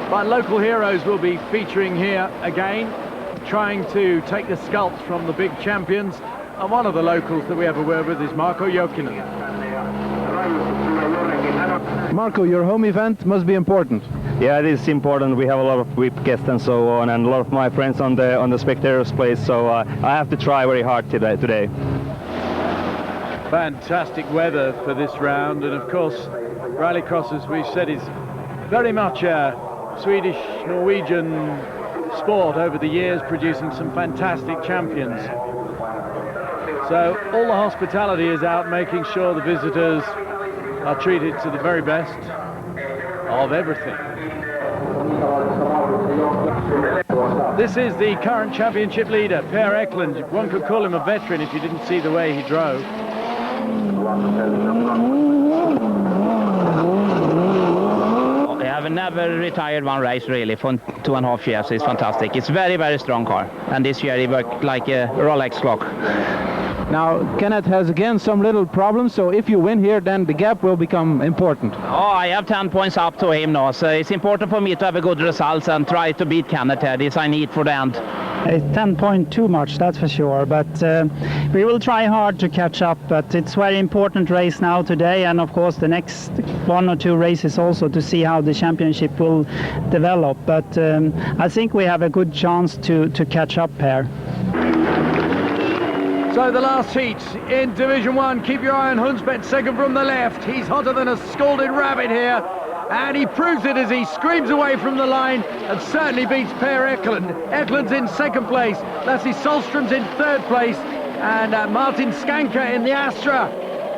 But local heroes will be featuring here again, trying to take the scalps from the big champions. And one of the locals that we have a word with is Marko Jokinen. Marko, your home event must be important. Yeah, it is important. We have a lot of VIP guests and so on, and a lot of my friends on the spectators' place, so I have to try very hard today. Fantastic weather for this round, and of course Rallycross, as we've said, is very much a Swedish-Norwegian sport over the years, producing some fantastic champions. So all the hospitality is out, making sure the visitors are treated to the very best of everything. This is the current championship leader, Per Eklund. One could call him a veteran if you didn't see the way he drove. They have never retired one race really for 2.5 years. It's fantastic. It's very, very strong car. And this year he worked like a Rolex clock. Now, Kenneth has again some little problems, so if you win here, then the gap will become important. Oh, I have 10 points up to him now, so it's important for me to have a good results and try to beat Kenneth here. This I need for the end. 10 points too much, that's for sure, but we will try hard to catch up. But it's very important race now today, and of course the next 1 or 2 races also, to see how the championship will develop. But I think we have a good chance to catch up here. So the last heat in Division 1, keep your eye on Hundsbeth, second from the left. He's hotter than a scalded rabbit here, and he proves it as he screams away from the line and certainly beats Per Eklund. Eklund's in second place, Lasse Solström's in third place, and Martin Skanka in the Astra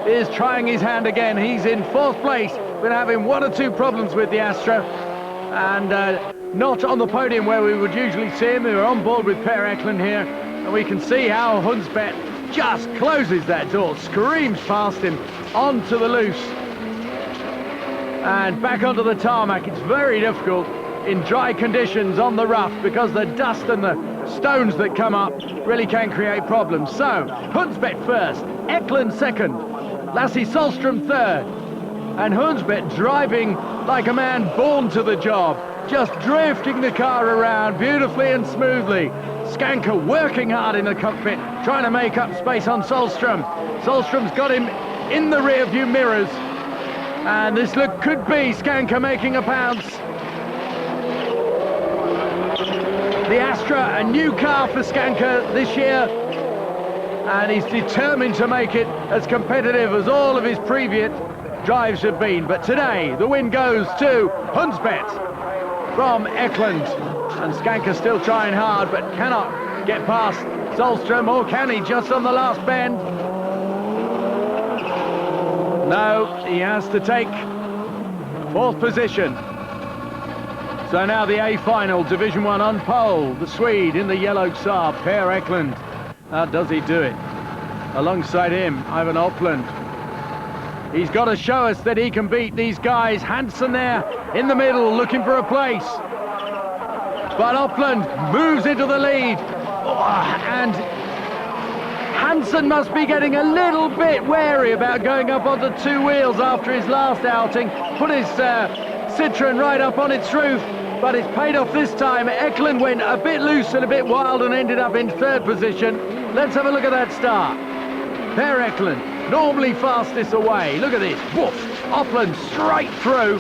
is trying his hand again. He's in fourth place, been having 1 or 2 problems with the Astra, and not on the podium where we would usually see him. We were on board with Per Eklund here, and we can see how Hundsbeth just closes that door, screams past him onto the loose and back onto the tarmac. It's very difficult in dry conditions on the rough because the dust and the stones that come up really can create problems. So Hundsbeth first, Eklund second, Lasse Solström third, and Hundsbeth driving like a man born to the job, just drifting the car around beautifully and smoothly. Skanka working hard in the cockpit, trying to make up space on Solström. Solström's got him in the rear view mirrors, and this look could be Skanka making a pounce. The Astra, a new car for Skanka this year, and he's determined to make it as competitive as all of his previous drives have been. But today the win goes to Hundsbeth from Eklund. And Skanka still trying hard, but cannot get past Solström, or can he, just on the last bend? No, he has to take 4th position. So now the A final, Division 1 on pole, the Swede in the yellow Saab, Per Eklund. How does he do it? Alongside him, Ivan Opland. He's got to show us that he can beat these guys. Hansen there in the middle, looking for a place. But Opland moves into the lead, and Hansen must be getting a little bit wary about going up onto 2 wheels after his last outing. Put his Citroen right up on its roof, but it's paid off this time. Eklund went a bit loose and a bit wild and ended up in 3rd position. Let's have a look at that start. Per Eklund, normally fastest away. Look at this, woof, Opland straight through.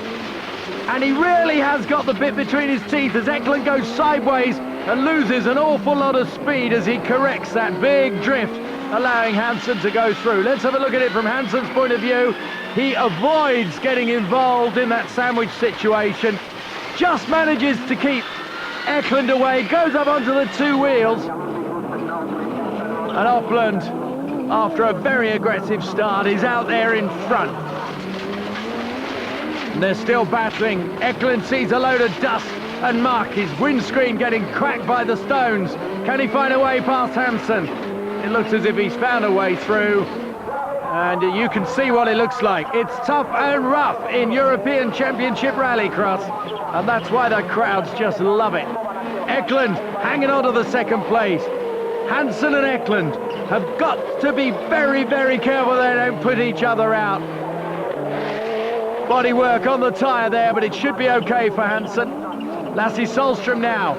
And he really has got the bit between his teeth as Eklund goes sideways and loses an awful lot of speed as he corrects that big drift, allowing Hansen to go through. Let's have a look at it from Hansen's point of view. He avoids getting involved in that sandwich situation, just manages to keep Eklund away, goes up onto the 2 wheels. And Opland, after a very aggressive start, is out there in front. They're still battling. Eklund sees a load of dust and muck, his windscreen getting cracked by the stones. Can he find a way past Hansen? It looks as if he's found a way through, and you can see what it looks like. It's tough and rough in European Championship Rallycross, and that's why the crowds just love it. Eklund hanging on to the 2nd place. Hansen and Eklund have got to be very, very careful they don't put each other out. Body work on the tyre there, but it should be okay for Hansen. Lasse Solstrom now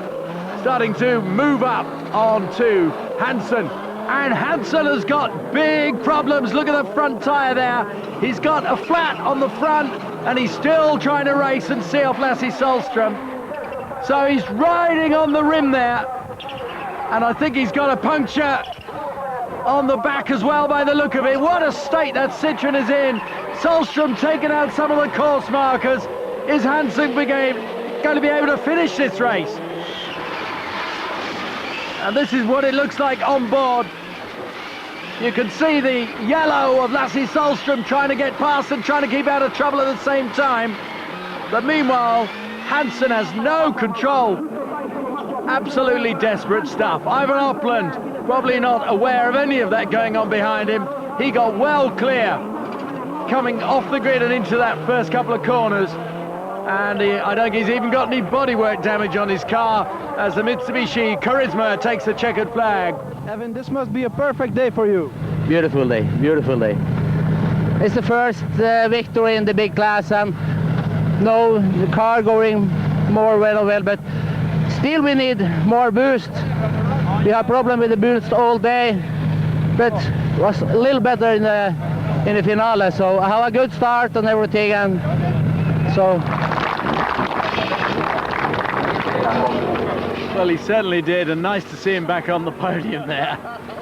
starting to move up onto Hansen. And Hansen has got big problems. Look at the front tyre there. He's got a flat on the front and he's still trying to race and see off Lasse Solstrom. So he's riding on the rim there. And I think he's got a puncture on the back as well by the look of it. What a state that Citroen is in. Solstrom taking out some of the course markers. Is Hansen going to be able to finish this race? And this is what it looks like on board. You can see the yellow of Lasse Solstrom trying to get past and trying to keep out of trouble at the same time. But meanwhile, Hansen has no control. Absolutely desperate stuff. Ivan Opland probably not aware of any of that going on behind him. He got well clear coming off the grid and into that first couple of corners. And I don't think he's even got any bodywork damage on his car as the Mitsubishi Charisma takes the checkered flag. Evan, this must be a perfect day for you. Beautiful day, beautiful day. It's the first victory in the big class, and no, the car going more well, but still we need more boost. We have problem with the boost all day, but was a little better in the finale. So I have a good start and everything, and so. Well, he certainly did, and nice to see him back on the podium there.